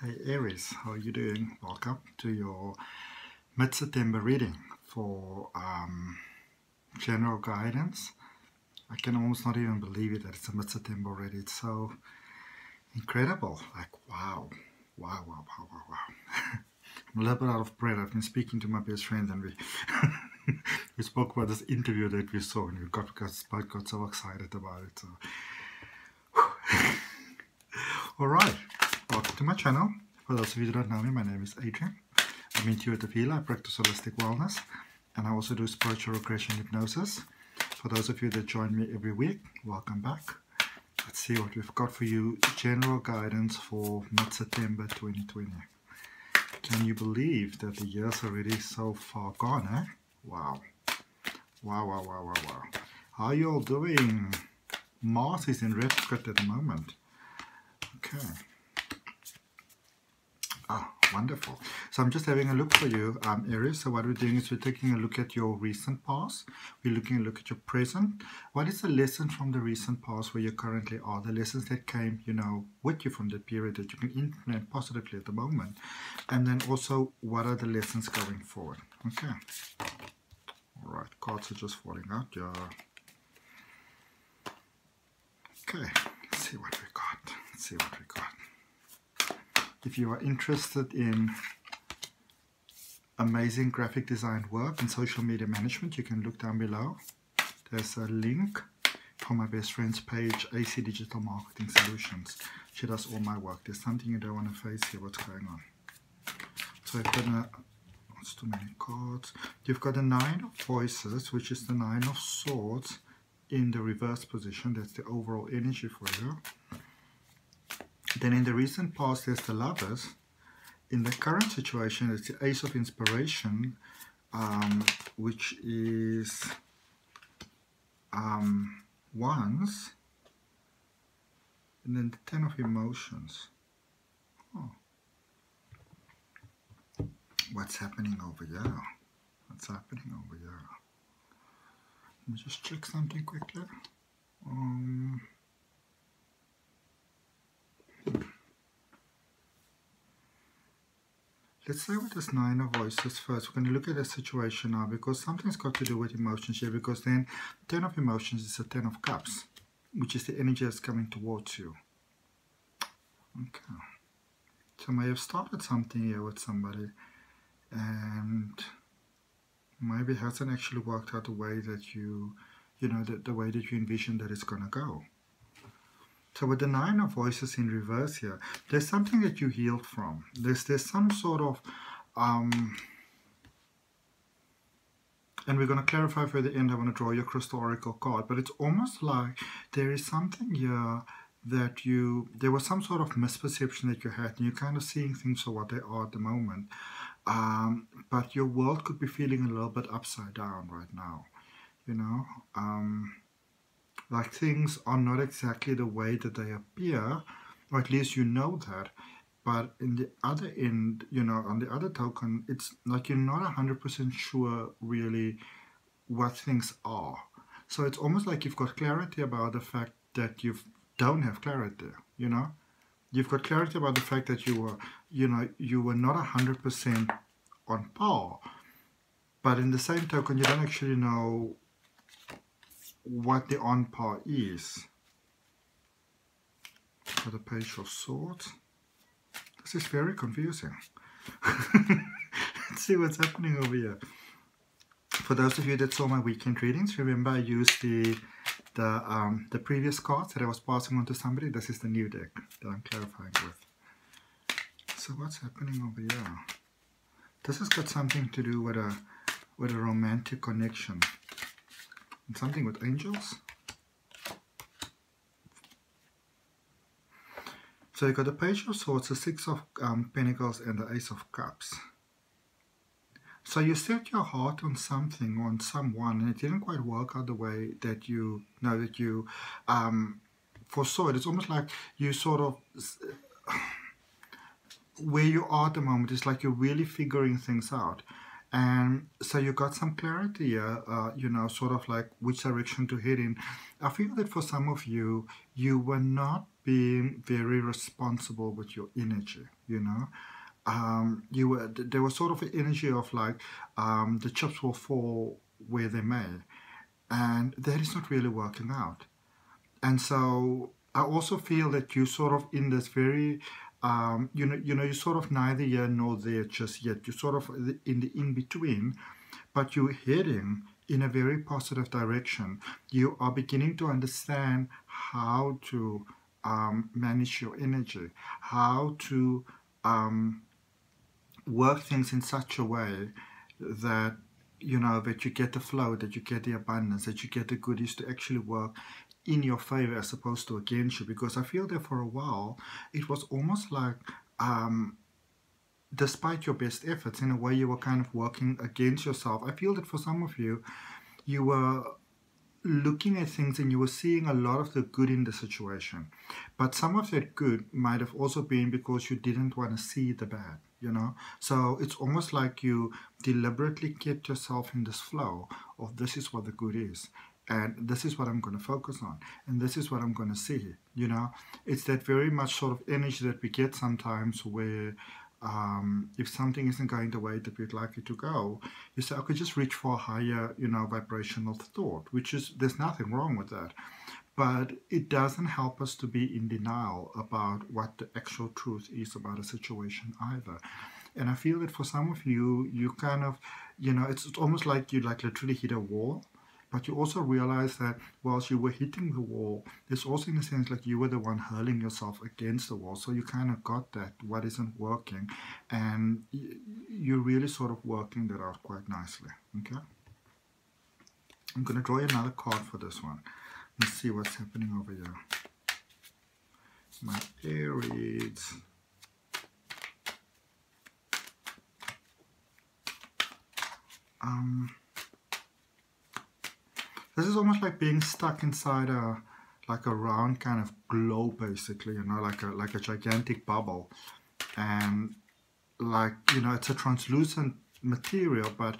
Hey Aries, how are you doing? Welcome to your mid-September reading for general guidance. I can almost not even believe it that it's a mid-September already. It's so incredible. Like, wow. Wow. I'm a little bit out of breath. I've been speaking to my best friend and we spoke about this interview that we saw and we got so excited about it. So. Alright, welcome to my channel. For those of you who don't know me, my name is Adrian. I'm intuitive healer, I practice holistic wellness, and I also do spiritual regression hypnosis. For those of you that join me every week, welcome back. Let's see what we've got for you. General guidance for mid-September 2020. Can you believe that the year's already so far gone, eh? Wow. Wow. How are you all doing? Mars is in retrograde at the moment. Okay. Wonderful. So I'm just having a look for you, Aries. So what we're doing is we're taking a look at your recent past. We're looking a look at your present. What is the lesson from the recent past where you currently are? The lessons that came, with you from the period that you can implement positively at the moment. And then also, what are the lessons going forward? Okay. All right. Cards are just falling out. Yeah. Okay. Let's see what we got. If you are interested in amazing graphic design work and social media management, you can look down below. There's a link for my best friend's page, AC Digital Marketing Solutions. She does all my work. There's something you don't want to face here. What's going on? So I've got it's too many cards. You've got a 9 of Voices, which is the 9 of Swords in the reverse position. That's the overall energy for you. Then in the recent past, there's the Lovers. In the current situation, it's the Ace of Inspiration, which is Wands, and then the 10 of Emotions. Oh. What's happening over here? Let me just check something quickly. Let's start with this 9 of Voices first. We're going to look at the situation now because something's got to do with emotions here, because then 10 of Emotions is the 10 of Cups, which is the energy that's coming towards you. Okay. So you may have started something here with somebody and maybe it hasn't actually worked out the way that the way that you envisioned that it's going to go. So with the 9 of Voices in reverse here, there's something that you healed from. There's some sort of, and we're going to clarify for the end. I want to draw your crystal oracle card, but it's almost like there is something here that there was some sort of misperception that you had, and you're kind of seeing things for what they are at the moment. But your world could be feeling a little bit upside down right now, like things are not exactly the way that they appear, or at least you know that. But in the other end, on the other token, it's like you're not 100% sure really what things are. So it's almost like you've got clarity about the fact that you don't have clarity, You've got clarity about the fact that you were not 100% on par. But in the same token, you don't actually know what the on par is. For the Page of Swords. This is very confusing. Let's see what's happening over here. For those of you that saw my weekend readings, remember I used the previous cards that I was passing on to somebody. This is the new deck that I'm clarifying with. So what's happening over here? This has got something to do with a romantic connection. And something with angels. So you got the Page of Swords, the 6 of Pentacles, and the Ace of Cups. So you set your heart on something, on someone, and it didn't quite work out the way that you foresaw it. It's almost like you sort of, where you are at the moment, it's like you're really figuring things out. And so you got some clarity here, you know, sort of like which direction to head in. I feel that for some of you, you were not being very responsible with your energy, you know. There was sort of an energy of like, the chips will fall where they may. And that is not really working out. And so I also feel that you sort of in this very, you know, you're sort of neither here nor there just yet. You're sort of in the in-between, but you're heading in a very positive direction. You are beginning to understand how to manage your energy, how to work things in such a way that, you know, that you get the flow, that you get the abundance, that you get the goodies to actually work in your favor as opposed to against you. Because I feel that for a while it was almost like, despite your best efforts, in a way you were kind of working against yourself. I feel that for some of you, you were looking at things and you were seeing a lot of the good in the situation, but some of that good might have also been because you didn't want to see the bad, you know. So it's almost like you deliberately kept yourself in this flow of, this is what the good is, and this is what I'm going to focus on, and this is what I'm going to see, you know. It's that very much sort of energy that we get sometimes where if something isn't going the way that we'd like it to go, you say, okay, just reach for a higher, you know, vibrational thought, which is, there's nothing wrong with that. But it doesn't help us to be in denial about what the actual truth is about a situation either. And I feel that for some of you, you kind of, you know, it's almost like you like literally hit a wall. But you also realize that whilst you were hitting the wall, there's also in a sense like you were the one hurling yourself against the wall. So you kind of got that, what isn't working. And you're really sort of working that out quite nicely. Okay. I'm going to draw you another card for this one. Let's see what's happening over here. My Aries. This is almost like being stuck inside a round kind of globe, basically, you know, like a gigantic bubble. And like, you know, it's a translucent material, but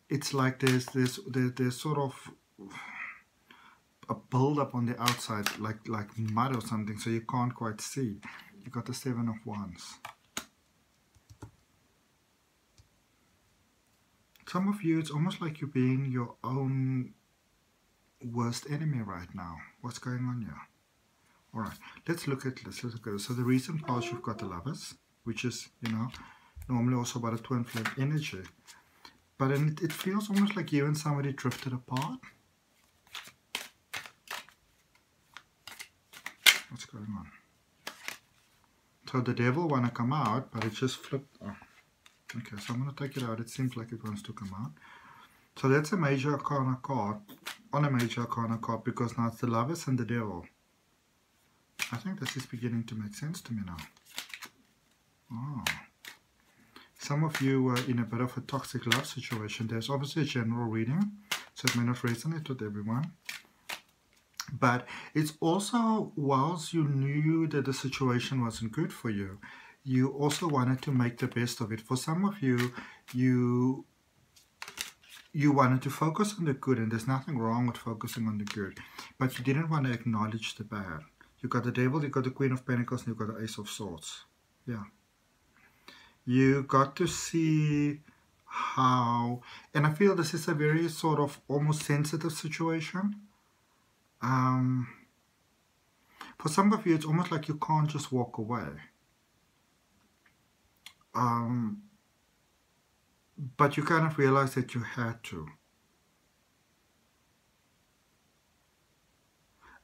it's like there's sort of a build-up on the outside, like mud or something, so you can't quite see. You got the 7 of Wands. Some of you, it's almost like you're being your own worst enemy right now. What's going on here? All right, let's look at this. So the recent past, you've got the Lovers, which is, you know, normally also about a twin flame energy. But it feels almost like you and somebody drifted apart. What's going on? So the Devil want to come out, but it just flipped. Oh. Okay, so I'm going to take it out. It seems like it wants to come out. So that's a Major Arcana card on a Major Arcana card, because now it's the Lovers and the Devil. I think this is beginning to make sense to me now. Oh. Some of you were in a bit of a toxic love situation. There's obviously a general reading, so it may not resonate with everyone. But it's also, whilst you knew that the situation wasn't good for you, you also wanted to make the best of it. For some of you, you wanted to focus on the good, and there's nothing wrong with focusing on the good, but you didn't want to acknowledge the bad. You got the Devil, you got the Queen of Pentacles, and you got the Ace of Swords. Yeah. You got to see how, and I feel this is a very sort of almost sensitive situation. For some of you, it's almost like you can't just walk away. But you kind of realize that you had to.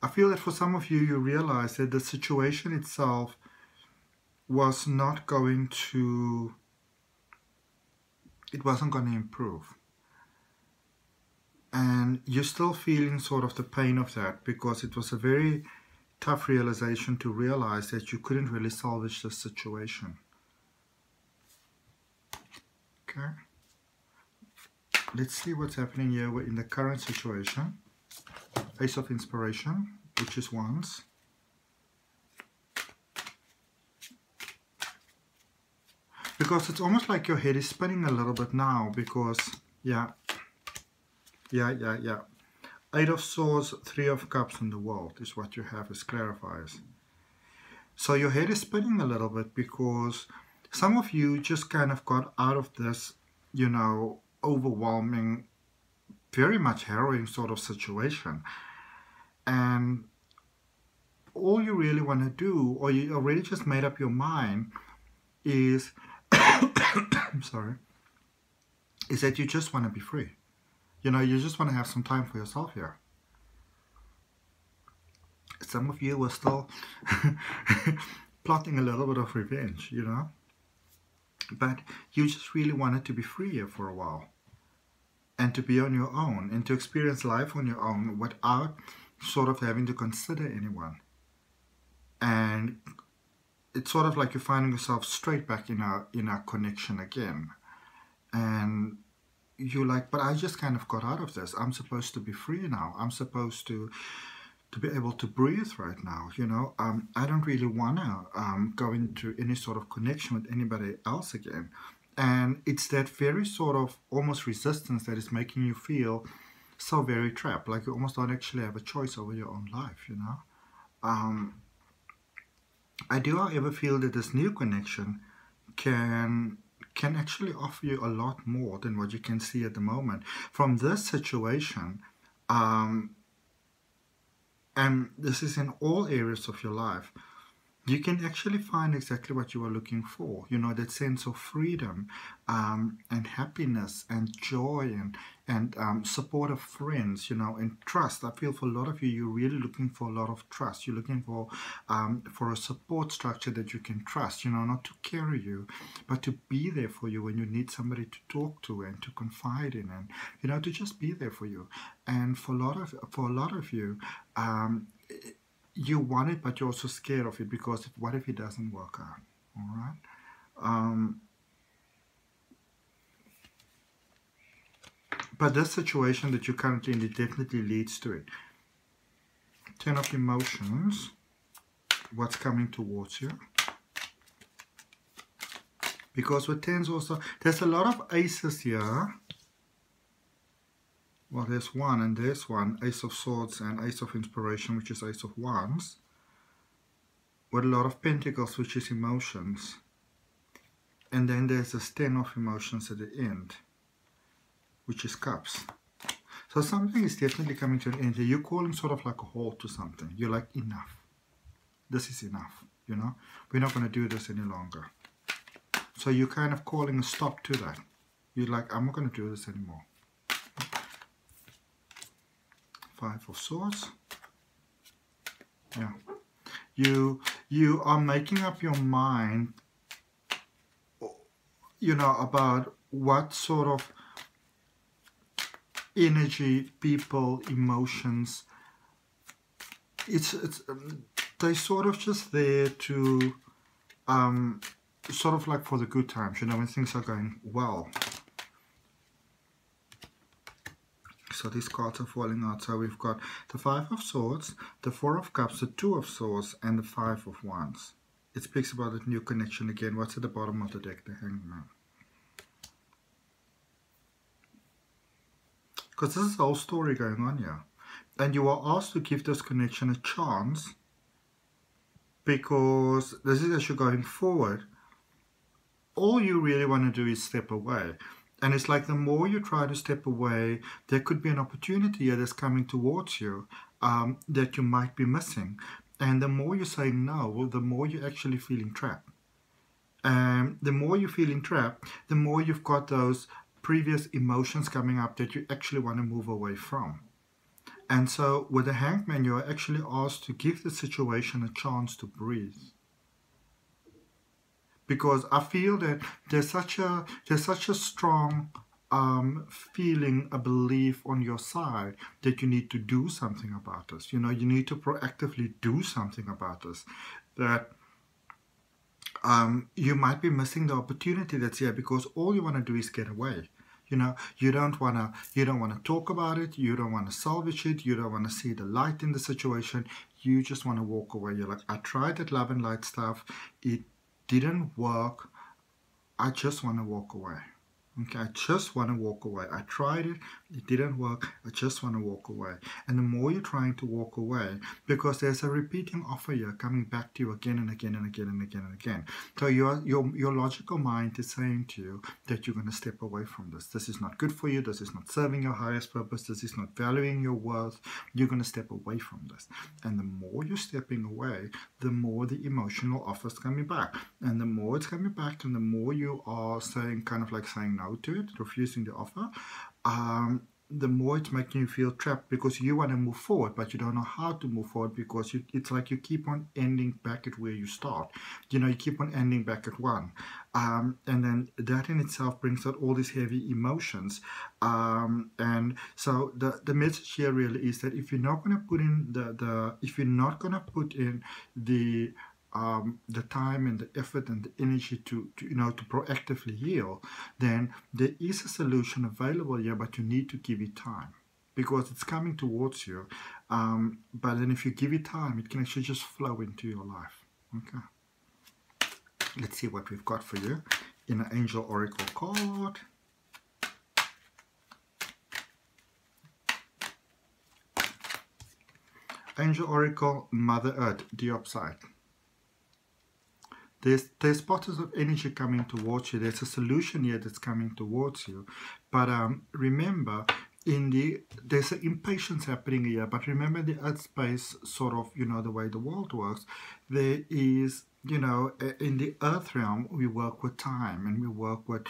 I feel that for some of you, you realize that the situation itself was not going to, it wasn't going to improve. And you're still feeling sort of the pain of that, because it was a very tough realization to realize that you couldn't really salvage the situation. Okay. Let's see what's happening here in the current situation. Ace of Inspiration, which is Wands. Because it's almost like your head is spinning a little bit now, because, yeah. Eight of Swords, Three of Cups in the World is what you have as clarifiers. So your head is spinning a little bit because some of you just kind of got out of this, you know, overwhelming, very much harrowing sort of situation. And all you really want to do, or you already just made up your mind, is, I'm sorry, is that you just want to be free. You know, you just want to have some time for yourself here. Some of you were still plotting a little bit of revenge, you know. But you just really wanted to be free here for a while. And to be on your own. And to experience life on your own without sort of having to consider anyone. And it's sort of like you're finding yourself straight back in a connection again. And you're like, but I just kind of got out of this. I'm supposed to be free now. I'm supposed to be able to breathe right now, you know. I don't really want to go into any sort of connection with anybody else again. And it's that very sort of almost resistance that is making you feel so very trapped, like you almost don't actually have a choice over your own life, you know. I do, however, feel that this new connection can actually offer you a lot more than what you can see at the moment. From this situation, and this is in all areas of your life, you can actually find exactly what you are looking for. You know, that sense of freedom and happiness and joy and support of friends, you know, and trust. I feel for a lot of you, you're really looking for a lot of trust. You're looking for a support structure that you can trust, you know, not to carry you, but to be there for you when you need somebody to talk to and to confide in, and, you know, to just be there for you. And for a lot of you, you want it, but you're also scared of it, because what if it doesn't work out? All right. But this situation that you're currently in, it definitely leads to it. Ten of Emotions. What's coming towards you? Because with tens also, there's a lot of aces here. Well, there's one and there's one. Ace of Swords and Ace of Inspiration, which is Ace of Wands. With a lot of Pentacles, which is emotions. And then there's this 10 of Emotions at the end, which is Cups. So something is definitely coming to an end here. You're calling sort of like a halt to something. You're like, enough. This is enough, you know. We're not going to do this any longer. So you're kind of calling a stop to that. You're like, I'm not going to do this anymore. Five of Swords. Yeah. You are making up your mind, you know, about what sort of energy, people, emotions. It's they're sort of just there to sort of like for the good times, you know, when things are going well. So these cards are falling out. So we've got the Five of Swords, the Four of Cups, the Two of Swords, and the Five of Wands. It speaks about a new connection again. What's at the bottom of the deck? The Hangman. Because this is a whole story going on here. And you are asked to give this connection a chance, because this is as you're going forward. All you really want to do is step away. And it's like the more you try to step away, there could be an opportunity here that's coming towards you that you might be missing. And the more you say no, the more you're actually feeling trapped. And the more you're feeling trapped, the more you've got those previous emotions coming up that you actually want to move away from. And so with the Hangman, you are actually asked to give the situation a chance to breathe. Because I feel that there's such a strong feeling, a belief on your side that you need to do something about this. You know, you need to proactively do something about this. That you might be missing the opportunity that's here, because all you want to do is get away. You know, you don't want to talk about it. You don't want to salvage it. You don't want to see the light in the situation. You just want to walk away. You're like, I tried that love and light stuff. It didn't work. I just want to walk away. Okay, I just want to walk away. I tried it, it didn't work. I just want to walk away. And the more you're trying to walk away, because there's a repeating offer here coming back to you again and again and again and again and again. So your logical mind is saying to you that you're going to step away from this. This is not good for you. This is not serving your highest purpose. This is not valuing your worth. You're going to step away from this. And the more you're stepping away, the more the emotional offer is coming back. And the more it's coming back, and the more you are saying, kind of like saying no to it, refusing the offer, the more it's making you feel trapped, because you want to move forward, but you don't know how to move forward, because it's like you keep on ending back at where you start. You know, you keep on ending back at one. And then that in itself brings out all these heavy emotions. And so the message here really is that if you're not going to put in if you're not going to put in the time and the effort and the energy to proactively heal, then there is a solution available here, but you need to give it time, because it's coming towards you. But then if you give it time, it can actually just flow into your life. Okay, let's see what we've got for you in an Angel Oracle card. Angel Oracle, Mother Earth, the upside. There's spots of energy coming towards you. There's a solution here that's coming towards you. But remember, there's an impatience happening here. But remember, the earth space, sort of, the way the world works, there is, in the earth realm, we work with time, and we work with,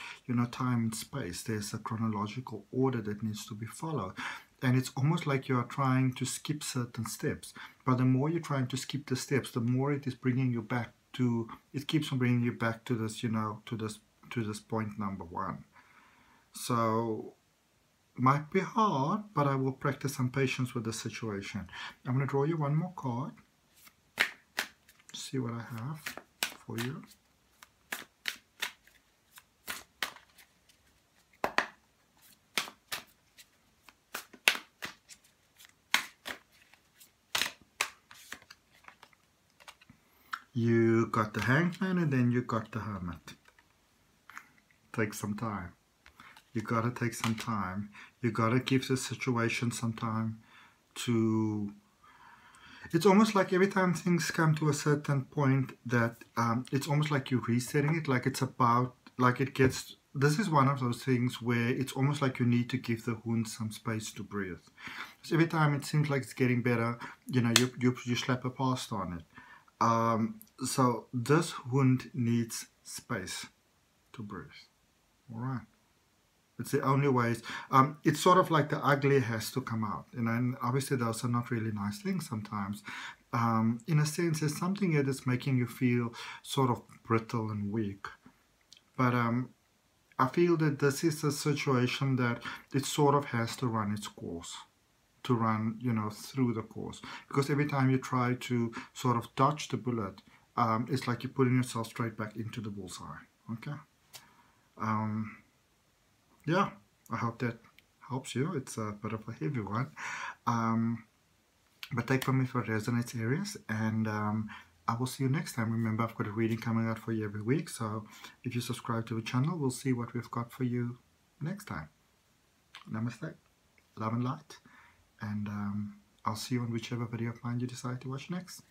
time and space. There's a chronological order that needs to be followed. And it's almost like you are trying to skip certain steps. But the more you're trying to skip the steps, the more it is bringing you back to, it keeps on bringing you back to this, to this point number one. So might be hard, but I will practice some patience with the situation. I'm going to draw you one more card. See what I have for you. You got the Hangman, and then you got the Hermit. Take some time. You gotta take some time. You gotta give the situation some time to... It's almost like every time things come to a certain point that it's almost like you're resetting it, like it's about, like it gets... This is one of those things where it's almost like you need to give the wound some space to breathe. So every time it seems like it's getting better, you slap a plaster on it. So this wound needs space to breathe. All right. It's the only way. It's sort of like the ugly has to come out. And obviously those are not really nice things sometimes. In a sense, there's something here that's making you feel sort of brittle and weak. But I feel that this is a situation that it sort of has to run its course. To run, through the course. Because every time you try to sort of dodge the bullet, it's like you're putting yourself straight back into the bullseye. Okay? Yeah, I hope that helps you. It's a bit of a heavy one. But take from me for resonates, Aries, and I will see you next time. Remember, I've got a reading coming out for you every week, so if you subscribe to the channel, we'll see what we've got for you next time. Namaste. Love and light. And I'll see you on whichever video of mine you decide to watch next.